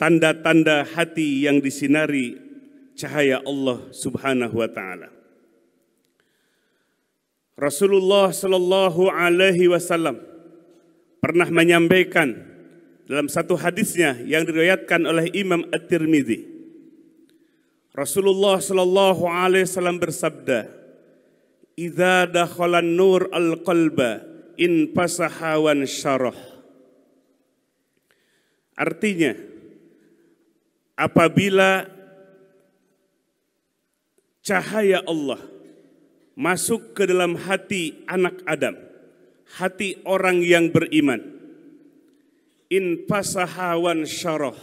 tanda-tanda hati yang disinari cahaya Allah Subhanahu wa taala. Rasulullah sallallahu alaihi wasallam pernah menyampaikan dalam satu hadisnya yang diriwayatkan oleh Imam At-Tirmidzi. Rasulullah sallallahu alaihi wasallam bersabda, "Idza dakhalan nur al-qalba in fasaha wan syarah." Artinya, apabila cahaya Allah masuk ke dalam hati anak Adam, hati orang yang beriman, in fasaha wan syarah,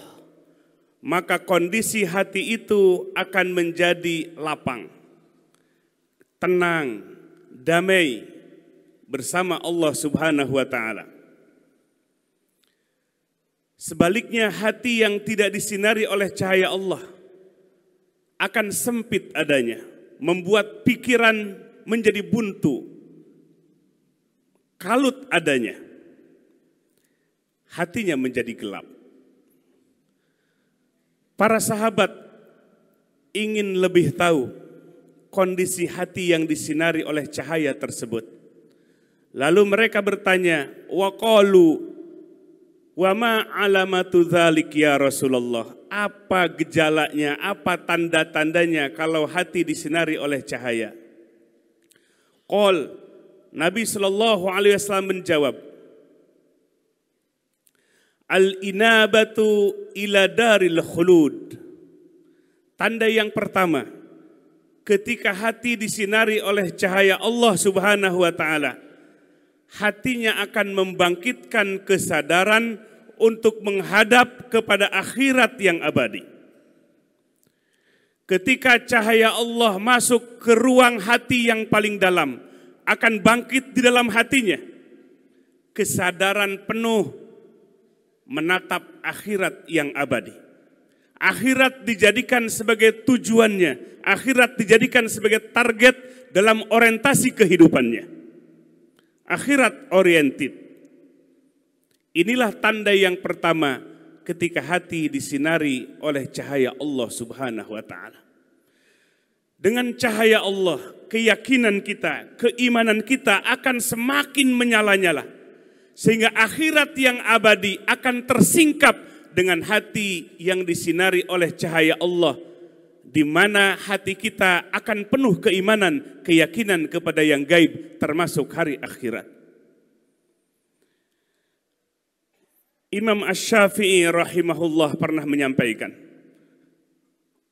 maka kondisi hati itu akan menjadi lapang, tenang, damai bersama Allah Subhanahu wa taala. Sebaliknya, hati yang tidak disinari oleh cahaya Allah akan sempit adanya, membuat pikiran menjadi buntu, kalut adanya, hatinya menjadi gelap. Para sahabat ingin lebih tahu kondisi hati yang disinari oleh cahaya tersebut. Lalu mereka bertanya, waqalu wa ma alamatu dzalik ya Rasulullah? Apa gejalanya, apa tanda-tandanya kalau hati disinari oleh cahaya? Qol, Nabi sallallahu alaihi wasallam menjawab, al-inabatu ila daril khulud. Tanda yang pertama, ketika hati disinari oleh cahaya Allah Subhanahu wa taala, hatinya akan membangkitkan kesadaran untuk menghadap kepada akhirat yang abadi. Ketika cahaya Allah masuk ke ruang hati yang paling dalam, akan bangkit di dalam hatinya kesadaran penuh menatap akhirat yang abadi. Akhirat dijadikan sebagai tujuannya, akhirat dijadikan sebagai target dalam orientasi kehidupannya. Akhirat oriented. Inilah tanda yang pertama ketika hati disinari oleh cahaya Allah Subhanahu wa taala. Dengan cahaya Allah, keyakinan kita, keimanan kita akan semakin menyala-nyala. Sehingga akhirat yang abadi akan tersingkap dengan hati yang disinari oleh cahaya Allah, di mana hati kita akan penuh keimanan, keyakinan kepada yang gaib, termasuk hari akhirat. Imam Asy-Syafi'i rahimahullah pernah menyampaikan,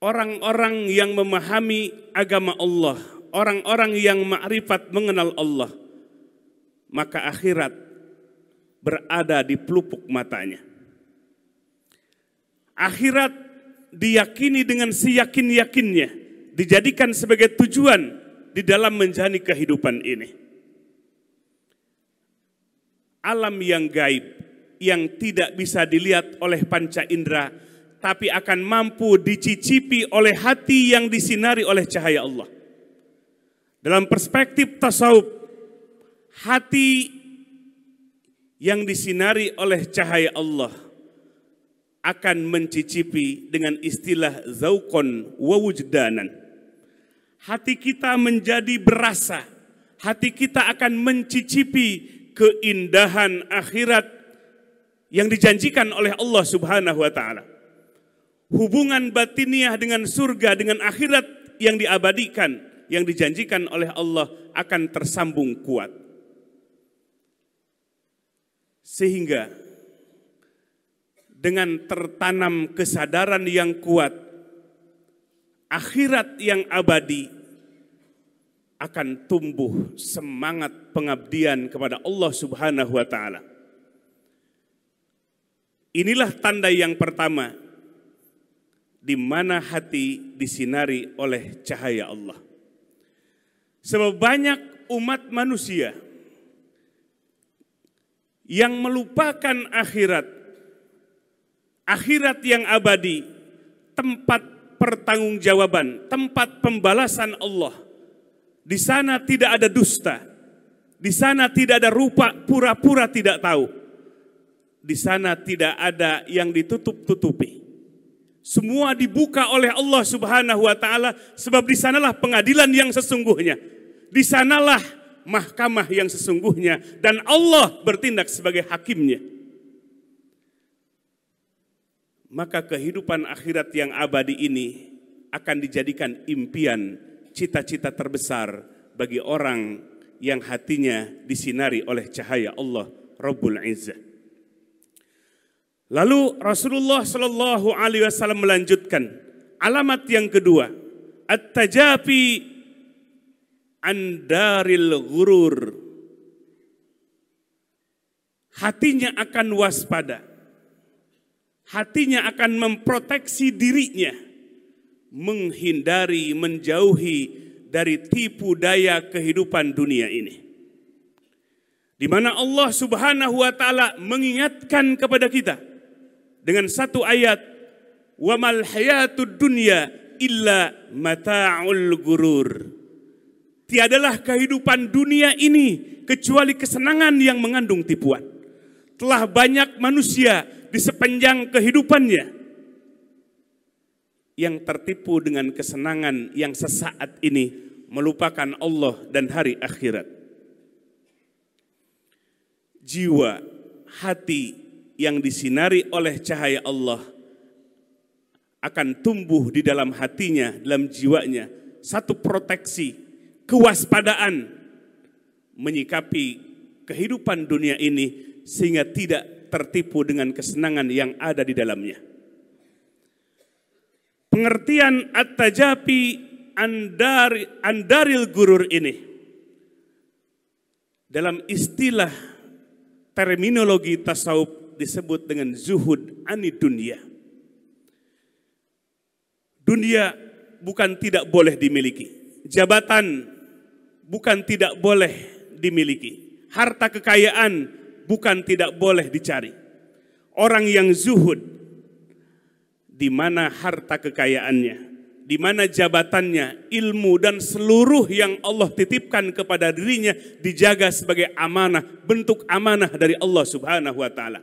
orang-orang yang memahami agama Allah, orang-orang yang ma'rifat mengenal Allah, maka akhirat berada di pelupuk matanya. Akhirat diyakini dengan seyakin-yakinnya, dijadikan sebagai tujuan di dalam menjalani kehidupan ini. Alam yang gaib, yang tidak bisa dilihat oleh panca indera, tapi akan mampu dicicipi oleh hati yang disinari oleh cahaya Allah. Dalam perspektif tasawuf, hati yang disinari oleh cahaya Allah akan mencicipi dengan istilah zauqan wa wujdanan. Hati kita menjadi berasa, hati kita akan mencicipi keindahan akhirat yang dijanjikan oleh Allah Subhanahu wa taala. Hubungan batiniah dengan surga, dengan akhirat yang diabadikan, yang dijanjikan oleh Allah akan tersambung kuat. Sehingga dengan tertanam kesadaran yang kuat, akhirat yang abadi akan tumbuh semangat pengabdian kepada Allah Subhanahu wa taala. Inilah tanda yang pertama di mana hati disinari oleh cahaya Allah. Sebab banyak umat manusia yang melupakan akhirat, akhirat yang abadi, tempat pertanggungjawaban, tempat pembalasan Allah. Di sana tidak ada dusta, di sana tidak ada rupa pura-pura tidak tahu. Di sana tidak ada yang ditutup-tutupi. Semua dibuka oleh Allah Subhanahu wa taala, sebab di sanalah pengadilan yang sesungguhnya. Di sanalah mahkamah yang sesungguhnya, dan Allah bertindak sebagai hakimnya. Maka kehidupan akhirat yang abadi ini akan dijadikan impian, cita-cita terbesar bagi orang yang hatinya disinari oleh cahaya Allah Rabbul Izzah. Lalu Rasulullah Shallallahu Alaihi Wasallam melanjutkan alamat yang kedua, at-tajafi andaril ghurur. Hatinya akan waspada, hatinya akan memproteksi dirinya, menghindari, menjauhi dari tipu daya kehidupan dunia ini. Di mana Allah Subhanahu wa taala mengingatkan kepada kita dengan satu ayat, wa mal hayatud dunya illa mata'ul gurur. Tiadalah kehidupan dunia ini kecuali kesenangan yang mengandung tipuan. Telah banyak manusia di sepanjang kehidupannya yang tertipu dengan kesenangan yang sesaat ini, melupakan Allah dan hari akhirat. Jiwa, hati yang disinari oleh cahaya Allah akan tumbuh di dalam hatinya, dalam jiwanya, satu proteksi, kewaspadaan menyikapi kehidupan dunia ini sehingga tidak tertipu dengan kesenangan yang ada di dalamnya. Pengertian at-tajafi andaril gurur ini dalam istilah terminologi tasawuf disebut dengan zuhud ani dunia. Dunia bukan tidak boleh dimiliki, jabatan bukan tidak boleh dimiliki, harta kekayaan bukan tidak boleh dicari. Orang yang zuhud, di mana harta kekayaannya, di mana jabatannya, ilmu dan seluruh yang Allah titipkan kepada dirinya dijaga sebagai amanah, bentuk amanah dari Allah Subhanahu wa taala.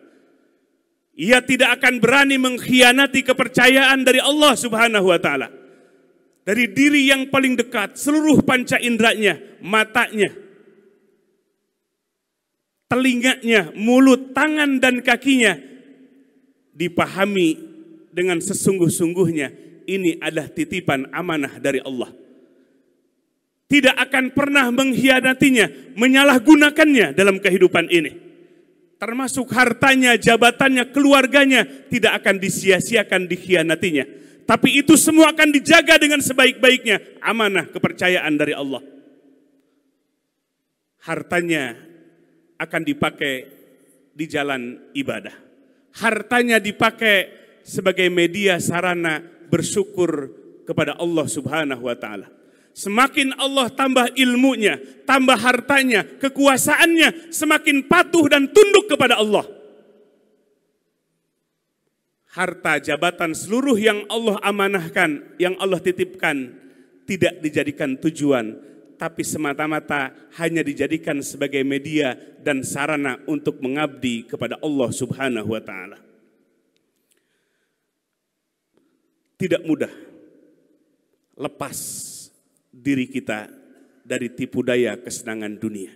Ia tidak akan berani mengkhianati kepercayaan dari Allah Subhanahu wa taala. Dari diri yang paling dekat, seluruh panca inderanya, matanya, telinganya, mulut, tangan dan kakinya dipahami dengan sesungguh-sungguhnya ini adalah titipan amanah dari Allah. Tidak akan pernah mengkhianatinya, menyalahgunakannya dalam kehidupan ini. Termasuk hartanya, jabatannya, keluarganya tidak akan disia-siakan, dikhianatinya. Tapi itu semua akan dijaga dengan sebaik-baiknya, amanah kepercayaan dari Allah. Hartanya akan dipakai di jalan ibadah. Hartanya dipakai sebagai media sarana bersyukur kepada Allah Subhanahu wa taala. Semakin Allah tambah ilmunya, tambah hartanya, kekuasaannya, semakin patuh dan tunduk kepada Allah. Harta, jabatan, seluruh yang Allah amanahkan, yang Allah titipkan, tidak dijadikan tujuan, tapi semata-mata hanya dijadikan sebagai media dan sarana untuk mengabdi kepada Allah Subhanahu wa taala. Tidak mudah lepas diri kita dari tipu daya kesenangan dunia.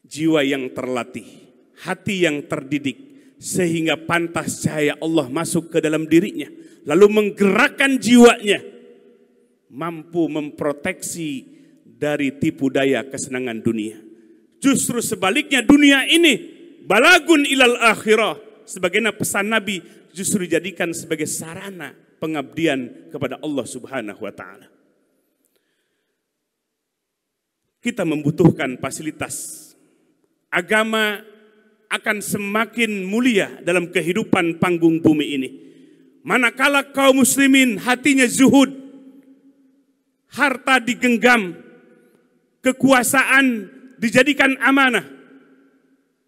Jiwa yang terlatih, hati yang terdidik, sehingga pantas cahaya Allah masuk ke dalam dirinya, lalu menggerakkan jiwanya, mampu memproteksi dari tipu daya kesenangan dunia. Justru sebaliknya, dunia ini balagun ilal akhirah, sebagaimana pesan Nabi, justru dijadikan sebagai sarana pengabdian kepada Allah Subhanahu wa taala. Kita membutuhkan fasilitas. Agama akan semakin mulia dalam kehidupan panggung bumi ini. Manakala kaum muslimin hatinya zuhud, harta digenggam, kekuasaan dijadikan amanah,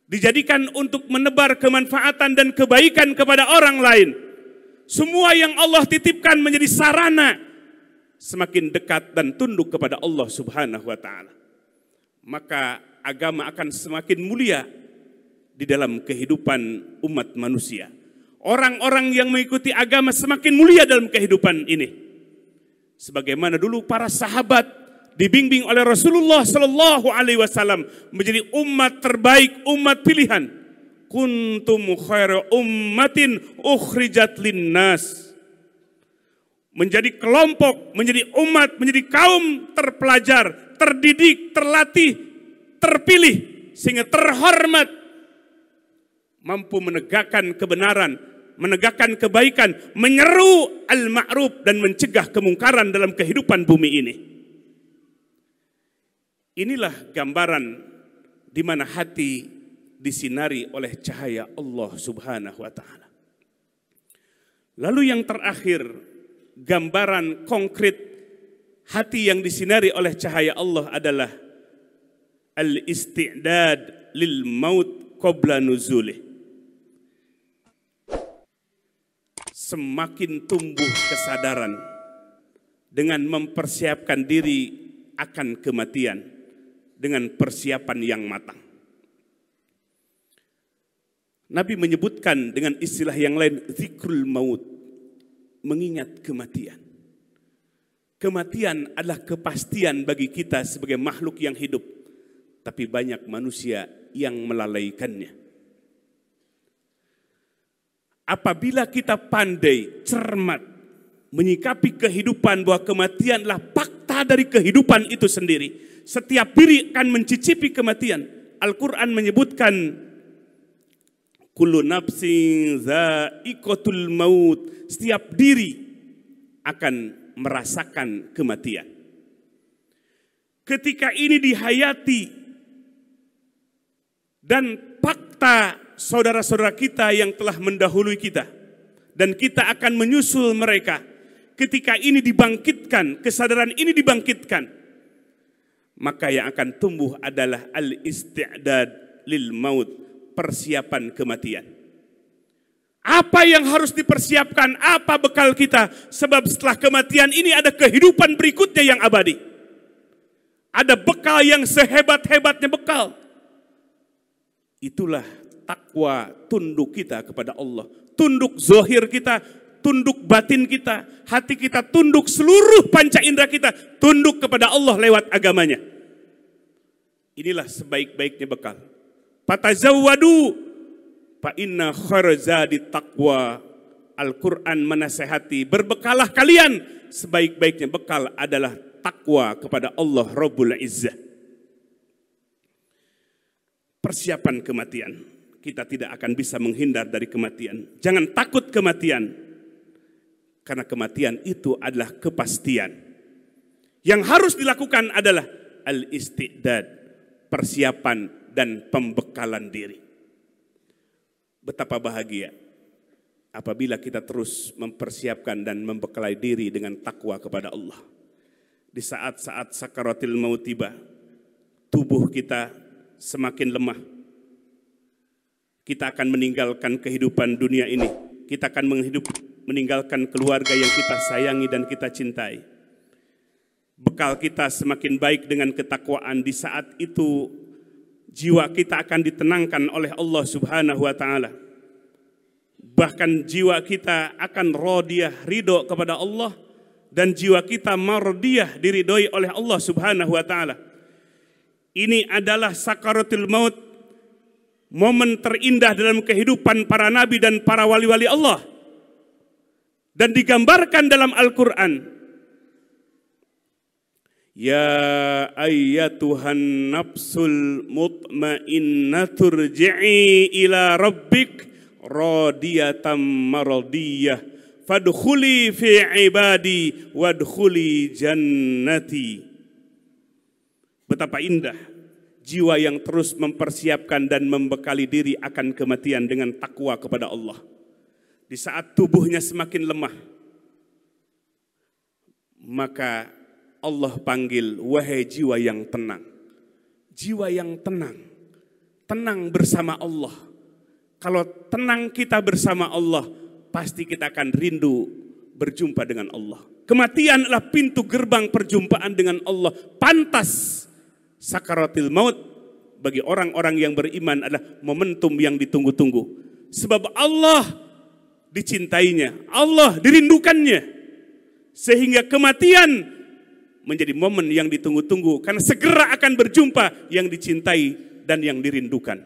dijadikan untuk menebar kemanfaatan dan kebaikan kepada orang lain. Semua yang Allah titipkan menjadi sarana semakin dekat dan tunduk kepada Allah Subhanahu wa taala. Maka agama akan semakin mulia di dalam kehidupan umat manusia. Orang-orang yang mengikuti agama semakin mulia dalam kehidupan ini. Sebagaimana dulu para sahabat dibimbing oleh Rasulullah Sallallahu Alaihi Wasallam menjadi umat terbaik, umat pilihan. Kuntum khairu ummatin ukhrijat linnas. Menjadi kelompok, menjadi umat, menjadi kaum terpelajar, terdidik, terlatih, terpilih, sehingga terhormat, mampu menegakkan kebenaran, menegakkan kebaikan, menyeru al-ma'ruf dan mencegah kemungkaran dalam kehidupan bumi ini. Inilah gambaran di mana hati disinari oleh cahaya Allah Subhanahu wa taala. Lalu yang terakhir, gambaran konkret hati yang disinari oleh cahaya Allah adalah al-isti'dad lil maut qabla nuzulih. Semakin tumbuh kesadaran dengan mempersiapkan diri akan kematian dengan persiapan yang matang. Nabi menyebutkan dengan istilah yang lain zikrul maut, mengingat kematian. Kematian adalah kepastian bagi kita sebagai makhluk yang hidup, tapi banyak manusia yang melalaikannya. Apabila kita pandai, cermat, menyikapi kehidupan bahwa kematian adalah fakta dari kehidupan itu sendiri. Setiap diri akan mencicipi kematian. Al-Quran menyebutkan kullu nafsin za'iqatul maut. Setiap diri akan merasakan kematian. Ketika ini dihayati dan fakta saudara-saudara kita yang telah mendahului kita dan kita akan menyusul mereka, ketika ini dibangkitkan, kesadaran ini dibangkitkan, maka yang akan tumbuh adalah al-isti'dad lil maut, persiapan kematian. Apa yang harus dipersiapkan? Apa bekal kita? Sebab setelah kematian ini ada kehidupan berikutnya yang abadi. Ada bekal yang sehebat-hebatnya bekal. Itulah takwa, tunduk kita kepada Allah. Tunduk zohir kita, tunduk batin kita, hati kita tunduk, seluruh panca indera kita tunduk kepada Allah lewat agamanya. Inilah sebaik-baiknya bekal. Fatazawwadu fa inna khairazadi taqwa. Al-Quran menasihati, berbekalah kalian, sebaik-baiknya bekal adalah takwa kepada Allah Rabbul Izzah. Persiapan kematian. Kita tidak akan bisa menghindar dari kematian. Jangan takut kematian. Karena kematian itu adalah kepastian. Yang harus dilakukan adalah al-isti'dad, persiapan dan pembekalan diri. Betapa bahagia apabila kita terus mempersiapkan dan membekali diri dengan takwa kepada Allah. Di saat-saat sakaratil maut tiba, tubuh kita semakin lemah. Kita akan meninggalkan kehidupan dunia ini. Kita akan meninggalkan keluarga yang kita sayangi dan kita cintai. Bekal kita semakin baik dengan ketakwaan. Di saat itu jiwa kita akan ditenangkan oleh Allah Subhanahu wa taala. Bahkan jiwa kita akan radiyah, ridho kepada Allah, dan jiwa kita mardiyah, diridhoi oleh Allah Subhanahu wa taala. Ini adalah sakaratul maut, momen terindah dalam kehidupan para nabi dan para wali-wali Allah. Dan digambarkan dalam Al-Quran. Ya ayyatuhan nafsul mutmainnatu rji'i ila rabbik radiyatan maradiyah fadkhuli fi ibadi wadkhuli jannati. Betapa indah jiwa yang terus mempersiapkan dan membekali diri akan kematian dengan takwa kepada Allah. Di saat tubuhnya semakin lemah, maka Allah panggil, wahai jiwa yang tenang. Jiwa yang tenang. Tenang bersama Allah. Kalau tenang kita bersama Allah, pasti kita akan rindu berjumpa dengan Allah. Kematian adalah pintu gerbang perjumpaan dengan Allah. Pantas sakaratil maut bagi orang-orang yang beriman adalah momentum yang ditunggu-tunggu. Sebab Allah dicintainya, Allah dirindukannya, sehingga kematian menjadi momen yang ditunggu-tunggu karena segera akan berjumpa yang dicintai dan yang dirindukan.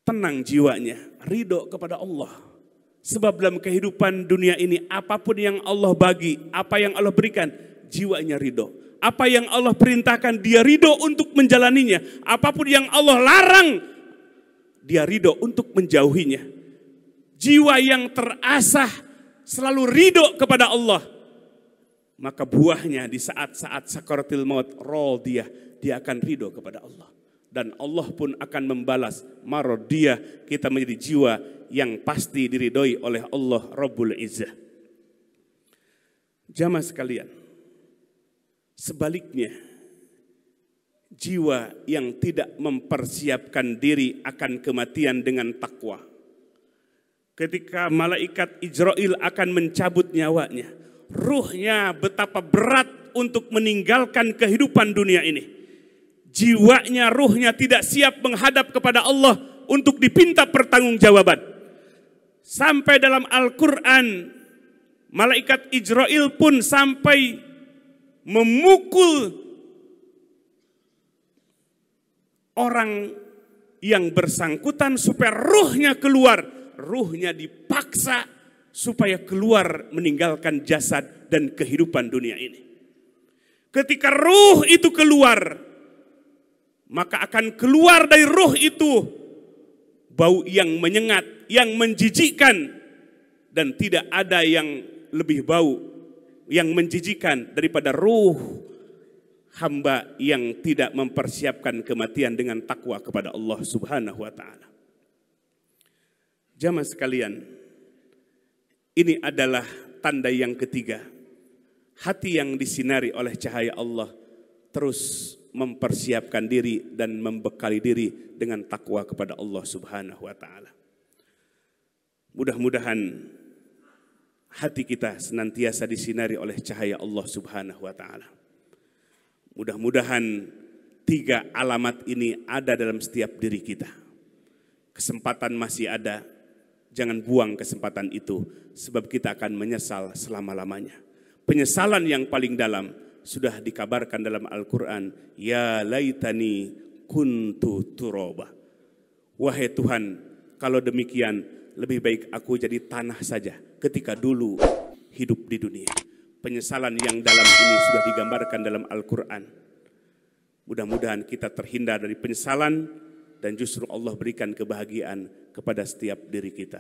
Tenang jiwanya, ridho kepada Allah. Sebab dalam kehidupan dunia ini, apapun yang Allah bagi, apa yang Allah berikan, jiwanya ridho. Apa yang Allah perintahkan, dia ridho untuk menjalaninya. Apapun yang Allah larang, dia ridho untuk menjauhinya. Jiwa yang terasah selalu ridho kepada Allah, maka buahnya di saat-saat sakaratul maut, dia akan ridho kepada Allah. Dan Allah pun akan membalas marodiyah, kita menjadi jiwa yang pasti diridhoi oleh Allah Rabbul Izzah. Jamaah sekalian, sebaliknya, jiwa yang tidak mempersiapkan diri akan kematian dengan takwa, ketika malaikat Ijrail akan mencabut nyawanya, ruhnya betapa berat untuk meninggalkan kehidupan dunia ini. Jiwanya, ruhnya tidak siap menghadap kepada Allah untuk dipinta pertanggungjawaban. Sampai dalam Al-Quran, malaikat Ijrail pun sampai memukul orang yang bersangkutan supaya ruhnya keluar. Ruhnya dipaksa supaya keluar meninggalkan jasad dan kehidupan dunia ini. Ketika ruh itu keluar, maka akan keluar dari ruh itu bau yang menyengat, yang menjijikkan, dan tidak ada yang lebih bau, yang menjijikkan daripada ruh hamba yang tidak mempersiapkan kematian dengan takwa kepada Allah Subhanahu wa ta'ala. Jamaah sekalian, ini adalah tanda yang ketiga. Hati yang disinari oleh cahaya Allah terus mempersiapkan diri dan membekali diri dengan takwa kepada Allah Subhanahu wa ta'ala. Mudah-mudahan hati kita senantiasa disinari oleh cahaya Allah Subhanahu wa ta'ala. Mudah-mudahan 3 alamat ini ada dalam setiap diri kita. Kesempatan masih ada, jangan buang kesempatan itu, sebab kita akan menyesal selama-lamanya. Penyesalan yang paling dalam sudah dikabarkan dalam Al-Quran. Ya laitani kuntu turaba. Wahai Tuhan, kalau demikian lebih baik aku jadi tanah saja ketika dulu hidup di dunia. Penyesalan yang dalam ini sudah digambarkan dalam Al-Quran. Mudah-mudahan kita terhindar dari penyesalan dan justru Allah berikan kebahagiaan kepada setiap diri kita.